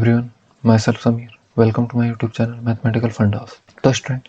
Everyone, myself Sameer. Welcome to my YouTube channel mathematical fundas. तो student,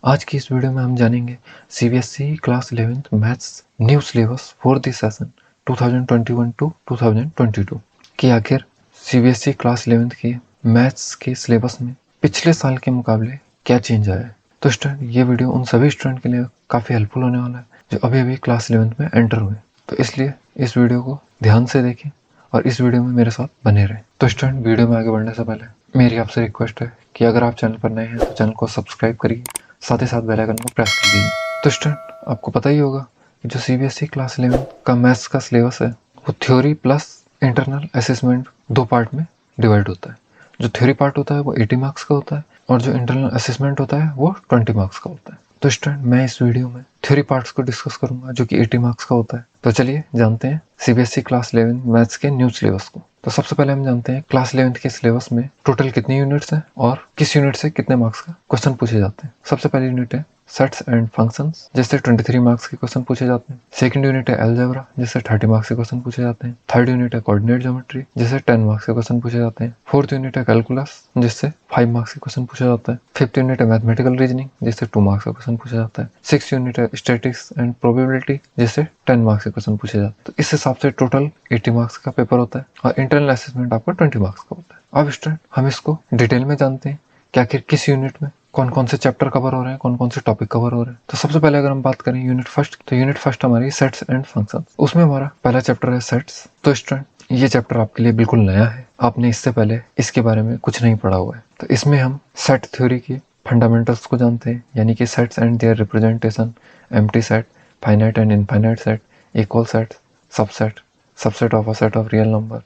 आज की इस वीडियो में हम जानेंगे CBSE class 11th maths new syllabus for this session 2021 to 2022 कि आखिर सीबीएसई क्लास 11th के मैथ्स के सिलेबस में पिछले साल के मुकाबले क्या चेंज आया है। तो स्टूडेंट, ये वीडियो उन सभी स्टूडेंट के लिए काफ़ी हेल्पफुल होने वाला है जो अभी अभी क्लास 11th में एंटर हुए। तो इसलिए इस वीडियो को ध्यान से देखें और इस वीडियो में मेरे साथ बने रहें। तो स्टूडेंट, वीडियो में आगे बढ़ने से पहले मेरी आपसे रिक्वेस्ट है कि अगर आप चैनल पर नए हैं तो चैनल को सब्सक्राइब करिए, साथ ही साथ बेल आइकन को प्रेस कर दीजिए। तो स्टूडेंट, आपको पता ही होगा कि जो सीबीएसई क्लास 11 का मैथ्स का सिलेबस है वो थ्योरी प्लस इंटरनल असेसमेंट दो पार्ट में डिवाइड होता है। जो थ्योरी पार्ट होता है वो 80 मार्क्स का होता है और जो इंटरनल असेसमेंट होता है वो 20 मार्क्स का होता है। तो स्टूडेंट, मैं इस वीडियो में थ्योरी पार्ट्स को डिस्कस करूंगा जो कि 80 मार्क्स का होता है। तो चलिए जानते हैं सीबीएसई क्लास 11 मैथ्स के न्यू सिलेबस को। तो सबसे पहले हम जानते हैं क्लास 11 के सिलेबस में टोटल कितनी यूनिट्स हैं और किस यूनिट से कितने मार्क्स का क्वेश्चन पूछे जाते हैं। सबसे पहली यूनिट है सेट्स एंड फंक्शंस, जिससे 23 मार्क्स के क्वेश्चन पूछे जाते हैं। सेकंड यूनिट है अलजेब्रा, जिससे 30 मार्क्स के क्वेश्चन पूछे जाते हैं। थर्ड यूनिट है कोऑर्डिनेट ज्योमेट्री, जिससे 10 मार्क्स के क्वेश्चन पूछे जाते हैं। फोर्थ यूनिट है कैलकुलस, जिससे 5 मार्क्स के क्वेश्चन पूछा जाता है। फिफ्थ यूनिट है मैथमेटिकल रीजनिंग, जिससे 2 मार्क्स का क्वेश्चन पूछा जाता है। सिक्स यूनिट है स्टैटिस्टिक्स एंड प्रोबेबिलिटी, जिससे 10 मार्क्स के क्वेश्चन पूछे जाते हैं। तो इस हिसाब से टोटल 80 मार्क्स का पेपर होता है और इंटरनल असेसमेंट आपका 20 मार्क्स का होता है। अब स्टूडेंट, हम इसको डिटेल में जानते हैं कि आखिर किस यूनिट में कौन कौन से चैप्टर कवर हो रहे हैं, कौन कौन से टॉपिक कवर हो रहे हैं। तो सबसे पहले अगर हम बात करें यूनिट फर्स्ट, तो यूनिट फर्स्ट हमारी सेट्स एंड फंक्शंस। उसमें हमारा पहला चैप्टर है सेट्स। तो स्टूडेंट, ये चैप्टर आपके लिए बिल्कुल नया है, आपने इससे पहले इसके बारे में कुछ नहीं पढ़ा हुआ है। तो इसमें हम सेट थ्योरी के फंडामेंटल्स को जानते हैं, यानी कि sets and their representation, empty set, finite and infinite set, equal set, subset, subset of a set of real number,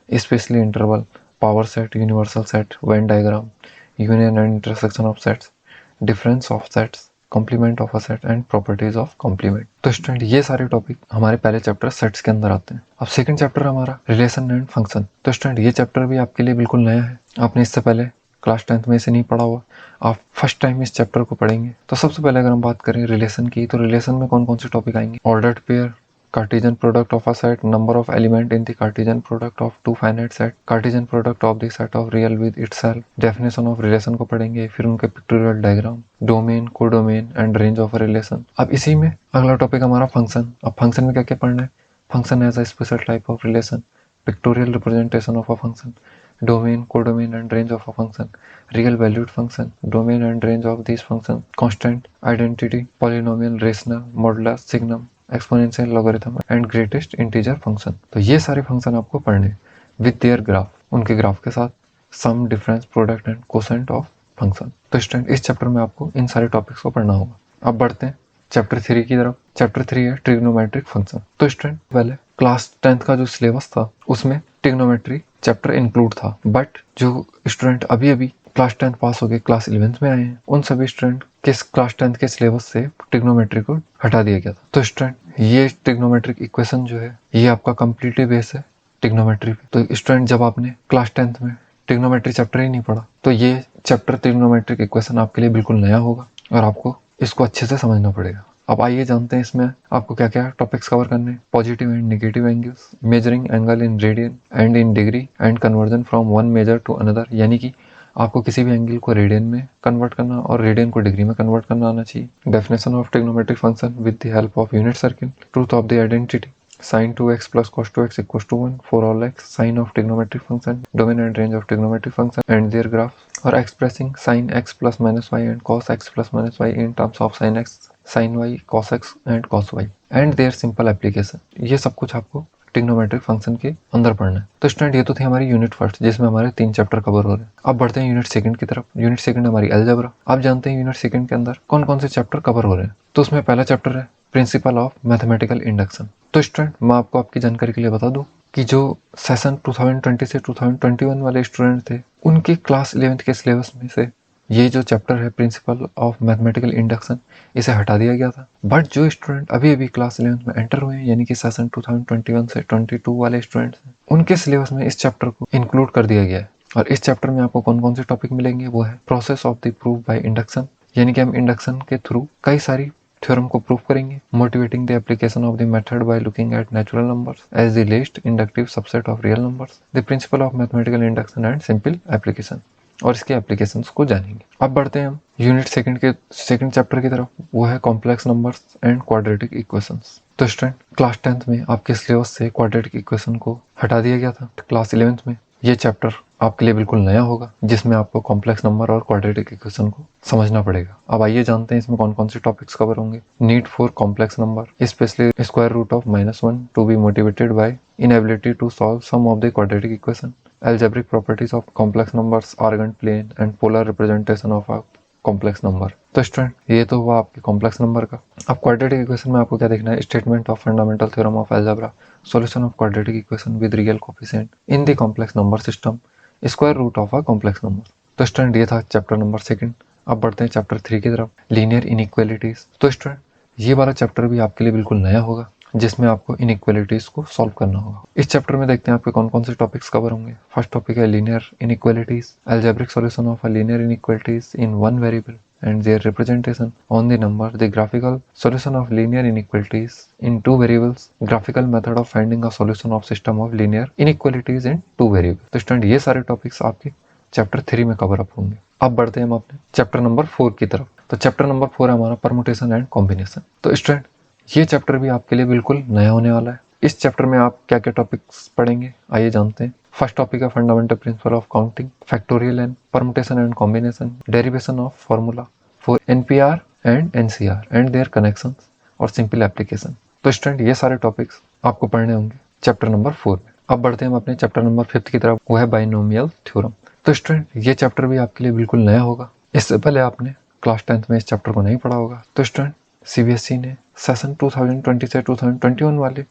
specially interval, power set, universal set, Venn diagram, union and intersection of sets, difference of sets, complement of a set and properties of complement. तो student, ये सारे topic हमारे पहले chapter sets के अंदर आते हैं। अब सेकंड चैप्टर हमारा रिलेशन एंड फंक्शन। तो स्टूडेंट, ये चैप्टर भी आपके लिए बिल्कुल नया है, आपने इससे पहले क्लास 10th में इसे नहीं पढ़ा हुआ, आप फर्स्ट टाइम इस चैप्टर को पढ़ेंगे। तो सबसे पहले अगर हम बात करें रिलेशन की, तो रिलेशन में कौन कौन से टॉपिक आएंगे? Ordered pair, Cartesian product of a set, number of element in the Cartesian product of two finite set, Cartesian product of the set of real with itself, definition of relation को पढ़ेंगे, फिर उनके pictorial diagram, domain, codomain and range of relation. अब इसी में अगला topic हमारा function. अब फंक्शन में क्या क्या पढ़ना है? Function as a special type of relation, pictorial representation of a function, domain, codomain and range of a function, real valued function, domain and range of these functions, constant, identity, polynomial, rational, modulus, signum, exponential, logarithm and greatest integer function. तो ये सारे function आपको पढ़ने with their graph, उनके graph के साथ, sum, difference, product and quotient of function. तो student, इस चैप्टर में आपको इन सारे टॉपिक्स को पढ़ना होगा। अब बढ़ते हैं चैप्टर 3 की तरफ। चैप्टर 3 है ट्रिग्नोमेट्रिक फंक्शन। तो स्टूडेंट, पहले क्लास 10th का जो सिलेबस था उसमें ट्रिग्नोमेट्री चैप्टर इंक्लूड था, बट जो स्टूडेंट अभी अभी क्लास 10th पास हो गए, क्लास 11th में आए हैं, उन सभी स्टूडेंट के क्लास 10th के सिलेबस से ट्रिग्नोमेट्री को हटा दिया गया था। तो स्टूडेंट, ये ट्रिग्नोमेट्रिक इक्वेशन जो है ये आपका कंप्लीटली बेस है ट्रिग्नोमेट्री पे। तो स्टूडेंट, जब आपने क्लास 10th में ट्रिग्नोमेट्री चैप्टर ही नहीं पढ़ा तो ये चैप्टर ट्रिग्नोमेट्रिक इक्वेशन आपके लिए बिल्कुल नया होगा और आपको इसको अच्छे से समझना पड़ेगा। अब आइए जानते हैं इसमें आपको क्या क्या टॉपिक्स कवर करने हैं। Positive and negative angles, measuring angle in radian and in degree and conversion from one measure to another, यानी कि आपको किसी भी एंगल को रेडियन में कन्वर्ट करना और रेडियन को डिग्री में कन्वर्ट करना आना चाहिए। Definition of trigonometric function with the help of unit circle, truth of the identity, sin 2x plus cos 2x equals to 1 for all x, sign of trigonometric function, domain and range of trigonometric function and their graph, or expressing sin x plus minus y and cos x plus minus y in terms of sin x, sin y, cos x and cos y and their simple application। ये सब कुछ आपको trigonometric function के अंदर पढ़ना है। तो student, ये तो थी हमारी यूनिट फर्स्ट जिसमें हमारे 3 चैप्टर कवर हो रहे हैं। अब बढ़ते हैं यूनिट सेकंड की तरफ। यूनिट सेकंड हमारी अलजेब्रा। आप जानते हैं यूनिट सेकंड के अंदर कौन कौन से चैप्टर कवर हो रहे हैं। तो उसमें पहला चैप्टर है प्रिंसिपल ऑफ मैथमेटिकल इंडक्शन। तो स्टूडेंट, मैं आपको आपकी जानकारी के लिए बता दूं कि जो सेशन 2020 से 2021 वाले स्टूडेंट थे उनके क्लास 11th के सिलेबस में से ये जो चैप्टर है प्रिंसिपल ऑफ मैथमेटिकल इंडक्शन, इसे हटा दिया गया था। बट जो स्टूडेंट अभी अभी क्लास 11th में एंटर हुए हैं, यानी कि सेशन 2021 से 22 वाले स्टूडेंट्स हैं, उनके सिलेबस में इस चैप्टर को इंक्लूड कर दिया गया है। और इस चैप्टर में आपको कौन कौन से टॉपिक मिलेंगे वो है process of the proof by induction, यानी कि हम इंडक्शन के थ्रू कई सारी थ्योरम को प्रूव करेंगे, motivating the application of the method by looking at natural numbers as the least inductive subset of real numbers, the principle of mathematical induction and simple application, और इसके applications को जानेंगे। अब बढ़ते हैं हम यूनिट सेकंड चैप्टर की तरफ, वो है complex numbers and quadratic equations. तो स्टूडेंट क्लास 10th में आपके सिलेबस से क्वाड्रेटिक इक्वेशन को हटा दिया गया था। क्लास 11th में ये चैप्टर आपके लिए बिल्कुल नया होगा, जिसमें आपको कॉम्प्लेक्स नंबर और क्वाड्रेटिक इक्वेशन को समझना पड़ेगा। अब आइए जानते हैं इसमें कौन कौन से टॉपिक्स कवर होंगे। Need for complex number, specially square root of -1 to be motivated by inability to solve some of the quadratic equation, algebraic properties of complex numbers, Argand plane and polar representation of a complex number। तो student ये तो हुआ आपके complex number का। अब quadratic equation में आपको क्या देखना है, statement of fundamental theorem of algebra, solution of quadratic equation with real coefficient in the complex number system, square root of a complex number. तो स्टूडेंट ये था चैप्टर नंबर 2। अब बढ़ते हैं चैप्टर 3 की तरफ, लीनियर इनइक्वालिटीज। तो स्टूडेंट ये वाला चैप्टर भी आपके लिए बिल्कुल नया होगा, जिसमें आपको इनइक्वालिटीज को सॉल्व करना होगा। इस चैप्टर में देखते हैं आपके कौन कौन से टॉपिक्स कवर होंगे। फर्स्ट टॉपिक है linear inequalities, algebraic solution of a linear inequalities in one variable and their representation on the number, the graphical solution of linear inequalities in two variables, graphical method of finding a solution of system of linear inequalities in two variables। तो student ये सारे topics आपके chapter 3 में cover up होंगे। अब बढ़ते हैं हम अपने चैप्टर नंबर 4 की तरफ। तो चैप्टर नंबर 4 है हमारा परमुटेशन एंड कॉम्बिनेशन। तो स्टूडेंट ये चैप्टर भी आपके लिए बिल्कुल नया होने वाला है। इस चैप्टर में आप क्या क्या टॉपिक्स पढ़ेंगे, आइए जानते हैं। फर्स्ट टॉपिक है fundamental principle of counting, factorial and permutation and combination, derivation of formula for nPr and nCr and their connections और सिंपल एप्लीकेशन। तो स्टूडेंट ये सारे टॉपिक्स आपको पढ़ने होंगे चैप्टर नंबर 4 में। अब बढ़ते हैं हम अपने चैप्टर नंबर 5 की तरफ, वो है बाइनोमियल थ्योरम। तो स्टूडेंट ये चैप्टर भी आपके लिए बिल्कुल नया होगा। इससे पहले आपने क्लास 10th में इस चैप्टर को नहीं पढ़ा होगा। तो स्टूडेंट सीबीएसई ने सेशन 2020 से 2021 वाले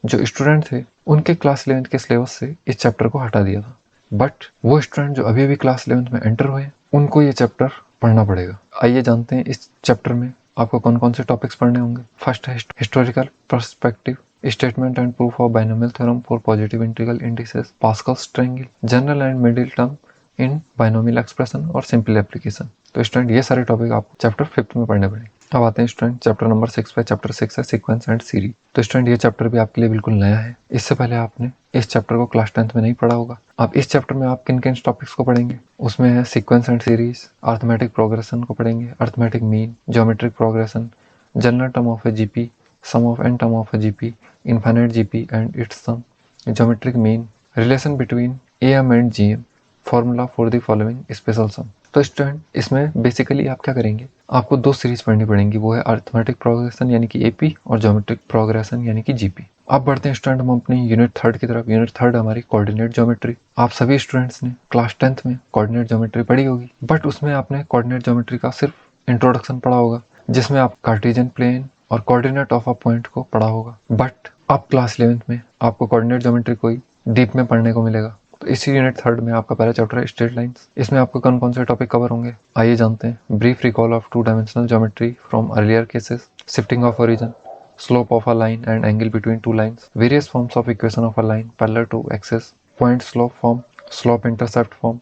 जो स्टूडेंट थे, उनके क्लास 11th के सिलेबस से इस चैप्टर को हटा दिया था। बट वो स्टूडेंट जो अभी अभी क्लास 11th में एंटर हुए, उनको ये चैप्टर पढ़ना पड़ेगा। आइए जानते हैं इस चैप्टर में आपको कौन कौन से टॉपिक्स पढ़ने होंगे। फर्स्ट है historical perspective, statement and proof of binomial theorem for positive integral indices, Pascal's triangle, general and middle term in binomial expression और सिंपल एप्लीकेशन। तो स्टूडेंट ये सारे टॉपिक आपको चैप्टर 5 में पढ़ने पड़ेंगे। अब आते हैं स्टूडेंट चैप्टर नंबर 6 पे। चैप्टर 6 है सीक्वेंस एंड सीरीज। तो स्टूडेंट ये चैप्टर भी आपके लिए बिल्कुल नया है। इससे पहले आपने इस चैप्टर को क्लास 10th में नहीं पढ़ा होगा। अब इस चैप्टर में आप किन किन टॉपिक्स को पढ़ेंगे, उसमें है sequence and series, arithmetic progression को पढ़ेंगे, arithmetic mean, geometric progression, general term of a GP, sum of n term of a GP, infinite GP and its sum, geometric mean, relation between AM and GM, formula for the following special sum. तो student इसमें basically आप क्या करेंगे, आपको 2 series पढ़नी पड़ेंगी, वो है अर्थमेटिक प्रोग्रेशन यानी कि एपी और ज्योमेट्रिक प्रोग्रेशन यानी कि जीपी। अब बढ़ते हैं स्टूडेंट हम अपनी यूनिट 3 की तरफ। यूनिट 3 हमारी कोऑर्डिनेट ज्योमेट्री। आप सभी स्टूडेंट्स ने क्लास 10th में कोऑर्डिनेट ज्योमेट्री पढ़ी होगी, बट उसमें आपने कोऑर्डिनेट ज्योमेट्री का सिर्फ इंट्रोडक्शन पढ़ा होगा, जिसमें आप कार्टेशियन प्लेन और कोऑर्डिनेट ऑफ अ पॉइंट को पढ़ा होगा। बट अब क्लास 11th में आपको कोऑर्डिनेट ज्योमेट्री को ही डीप में पढ़ने को मिलेगा। तो इसी यूनिट 3 में आपका पहला चैप्टर है स्ट्रेट लाइंस। इसमें आपको कौन कौन से टॉपिक कवर होंगे, आइए जानते हैं। Brief recall of 2 dimensional geometry from earlier cases, shifting of origin, slope of a line and angle between two lines, various forms of equation of a line parallel to axis, point slope form, slope intercept form,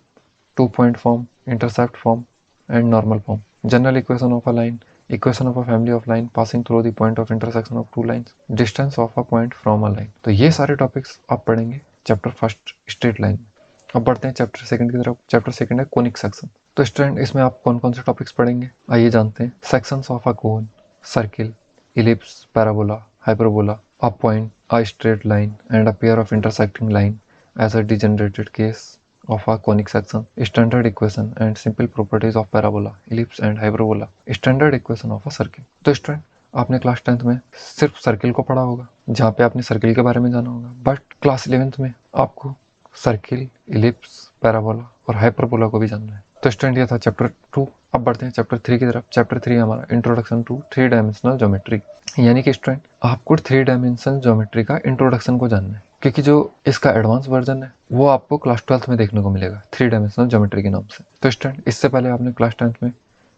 2-point form, intercept form and normal form, general equation of a line, equation of a family of line passing through the point of intersection of two lines, distance of a point from a line। तो ये सारे topics आप पढ़ेंगे chapter 1 straight line में। अब बढ़ते हैं chapter 2 की तरफ। चैप्टर 2 है कोनिक सेक्शन। तो स्टूडेंट इसमें आप कौन कौन से टॉपिक्स पढ़ेंगे, आइए जानते हैं। Sections of a cone, circle, ellipse, parabola, hyperbola, a point, a straight line and a pair of intersecting line as a degenerated case of a conic section, standard equation and simple properties of parabola, ellipse and hyperbola, standard equation of a circle। तो student आपने class 10th में सिर्फ circle को पढ़ा होगा, जहाँ पे आपने सर्किल के बारे में जाना होगा, बट क्लास 11th में आपको सर्किल, इलिप्स, पैराबोला और हाइपरबोला को भी जानना है। तो स्टूडेंट ये था चैप्टर 2। अब बढ़ते हैं चैप्टर 3 की तरफ। चैप्टर 3 हमारा इंट्रोडक्शन टू 3 डायमेंशनल ज्योमेट्री, यानी कि स्टूडेंट आपको 3 डायमेंशनल ज्योमेट्री का इंट्रोडक्शन को जानना है, क्योंकि जो इसका एडवांस वर्जन है वो आपको क्लास 12th में देखने को मिलेगा 3 डायमेंशनल ज्योमेट्री के नाम से। तो स्टूडेंट इससे पहले आपने क्लास 10th में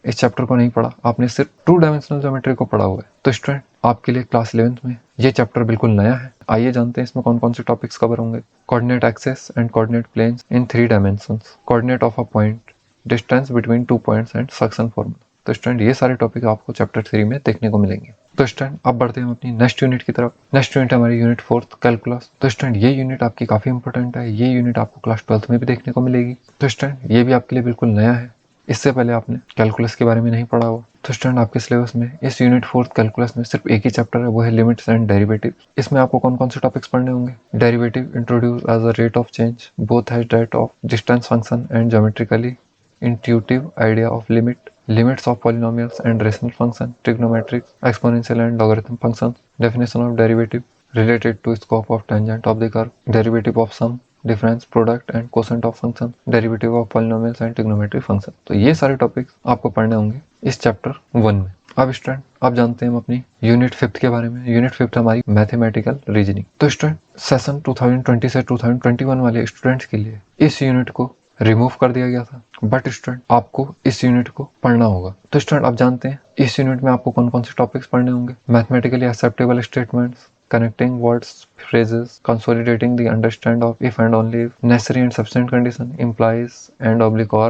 इस चैप्टर को नहीं पढ़ा, आपने सिर्फ 2 डायमेंशनल ज्योमेट्री को पढ़ा हुआ है। तो स्टूडेंट आपके लिए क्लास 11th में ये चैप्टर बिल्कुल नया है। आइए जानते हैं इसमें कौन कौन से टॉपिक्स कवर होंगे। Coordinate axes and coordinate planes in 3 dimensions, coordinate of a point, distance between 2 points and section formula. तो स्टूडेंट ये सारे टॉपिक आपको चैप्टर 3 में देखने को मिलेंगे। तो स्टूडेंट अब बढ़ते हैं हम अपनी नेक्स्ट यूनिट की तरफ। नेक्स्ट यूनिट हमारी यूनिट 4th कैलकुलस। तो स्टूडेंट ये यूनिट आपकी काफी इंपॉर्टेंट है। ये यूनिट आपको क्लास 12th में भी देखने को मिलेगी। तो स्टूडेंट ये भी आपके लिए बिल्कुल नया है, इससे पहले आपने कैलकुलस के बारे में नहीं पढ़ा हो। तो स्टूडेंट आपके सिलेबस में इस यूनिट 4th कैलकुलस में सिर्फ एक ही चैप्टर है, वो है लिमिट्स एंड डेरिवेटिव। इसमें आपको कौन कौन से टॉपिक्स पढ़ने होंगे? Derivative introduced as a rate of change both has that of distance function and geometrically intuitive idea of limit, limits of polynomials and rational function, trigonometric, exponential and logarithm functions, definition of derivative related to scope of tangent of the curve, derivative of sum, difference, product and quotient of function, derivative of polynomials and trigonometric function. तो ये सारे topics आपको पढ़ने होंगे इस chapter 1 में। अब student आप जानते हैं हम अपनी यूनिट 5th के बारे में। यूनिट 5th हमारी मैथमेटिकल रीजनिंग। तो स्टूडेंट सेशन 2020 से 2021 वाले स्टूडेंट्स के लिए इस यूनिट को रिमूव कर दिया गया था, बट स्टूडेंट आपको इस यूनिट को पढ़ना होगा। तो स्टूडेंट आप जानते हैं इस यूनिट में आपको कौन कौन से टॉपिक्स पढ़ने होंगे? Mathematically acceptable statements, connecting words, phrases, consolidating the understand of if and only if, necessary and sufficient condition, implies and oblique or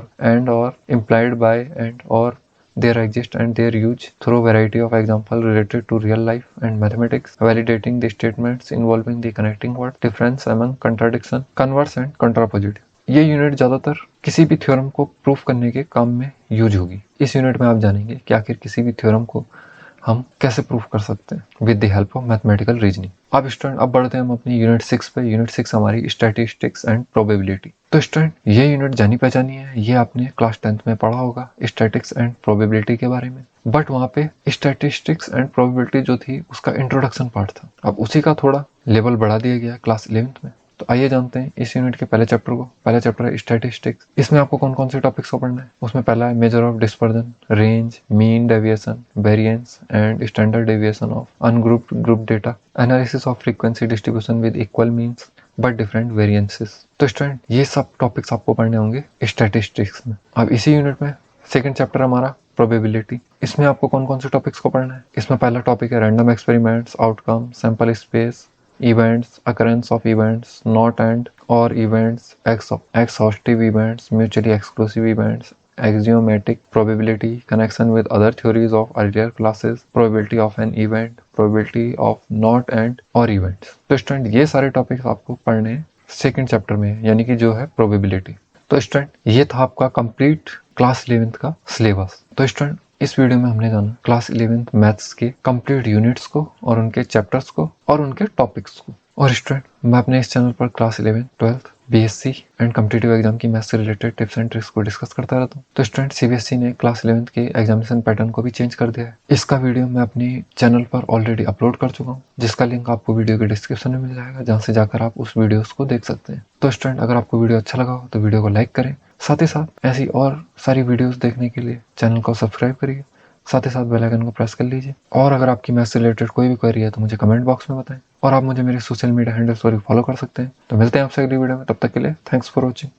implied by and or their exist and their use through variety of example related to real life and mathematics, validating the statements involving the connecting word, difference among contradiction, converse and contrapositive। ये unit ज्यादातर किसी भी theorem को proof करने के काम में use होगी। इस यूनिट में आप जानेंगे कि आखिर किसी भी थ्योरम को हम कैसे प्रूफ कर सकते हैं with the help of mathematical reasoning. अब स्टूडेंट अब बढ़ते हैं हम अपनी यूनिट 6 पे। यूनिट 6 हमारी स्टैटिस्टिक्स एंड प्रोबेबिलिटी। तो स्टूडेंट ये यूनिट जानी पहचानी है, ये आपने क्लास 10th में पढ़ा होगा स्टैटिक्स एंड प्रोबेबिलिटी के बारे में, बट वहाँ पे स्टैटिस्टिक्स एंड प्रोबेबिलिटी जो थी उसका इंट्रोडक्शन पार्ट था। अब उसी का थोड़ा लेवल बढ़ा दिया गया क्लास 11th में। तो आइए जानते हैं इस यूनिट के पहले चैप्टर को। पहला चैप्टर है स्टैटिस्टिक्स। इसमें आपको कौन कौन से टॉपिक्स को पढ़ना है? उसमें पहला है measure of dispersion, range, mean deviation, variance and standard deviation of ungrouped group data, analysis of frequency distribution with equal means but different variances. तो स्टूडेंट ये सब टॉपिक्स आपको पढ़ने होंगे स्टैटिस्टिक्स में। अब इसी यूनिट में सेकंड चैप्टर हमारा प्रोबेबिलिटी। इसमें आपको कौन कौन से टॉपिक्स को पढ़ना है? इसमें पहला टॉपिक है random experiments, outcome, sample space, events, occurrence of events, not and or events, exhaustive events, mutually exclusive events, axiomatic probability, connection with other theories of earlier classes, probability of an event, probability of not and or events। तो student ये सारे topics आपको पढ़ने हैं second chapter में, यानी कि जो है प्रोबेबिलिटी। तो स्टूडेंट ये था आपका कंप्लीट क्लास 11th का सिलेबस। तो स्टूडेंट इस वीडियो में हमने जाना क्लास 11th मैथ्स के कंप्लीट यूनिट्स को और उनके चैप्टर्स को और उनके टॉपिक्स को। और स्टूडेंट मैं अपने इस चैनल पर class 11th, 12th, BSc and competitive exam की मैथ्स से रिलेटेड टिप्स एंड ट्रिक्स को डिस्कस करता रहता हूँ। तो स्टूडेंट सीबीएसई ने क्लास 11th के एग्जामिनेशन पैटर्न को भी चेंज कर दिया है। इसका वीडियो मैं अपने चैनल पर ऑलरेडी अपलोड कर चुका हूँ, जिसका लिंक आपको वीडियो के डिस्क्रिप्शन में मिल जाएगा, जहाँ से जाकर आप उस वीडियोस को देख सकते हैं। तो स्टूडेंट अगर आपको वीडियो अच्छा लगा हो तो वीडियो को लाइक करें, साथ ही साथ ऐसी और सारी वीडियोस देखने के लिए चैनल को सब्सक्राइब करिए, साथ ही साथ बेल आइकन को प्रेस कर लीजिए। और अगर आपकी मैथ्स से रिलेटेड कोई भी क्वेरी है तो मुझे कमेंट बॉक्स में बताएं, और आप मुझे मेरे सोशल मीडिया हैंडल्स पर भी फॉलो कर सकते हैं। तो मिलते हैं आपसे अगली वीडियो में, तब तक के लिए थैंक्स फॉर वॉचिंग।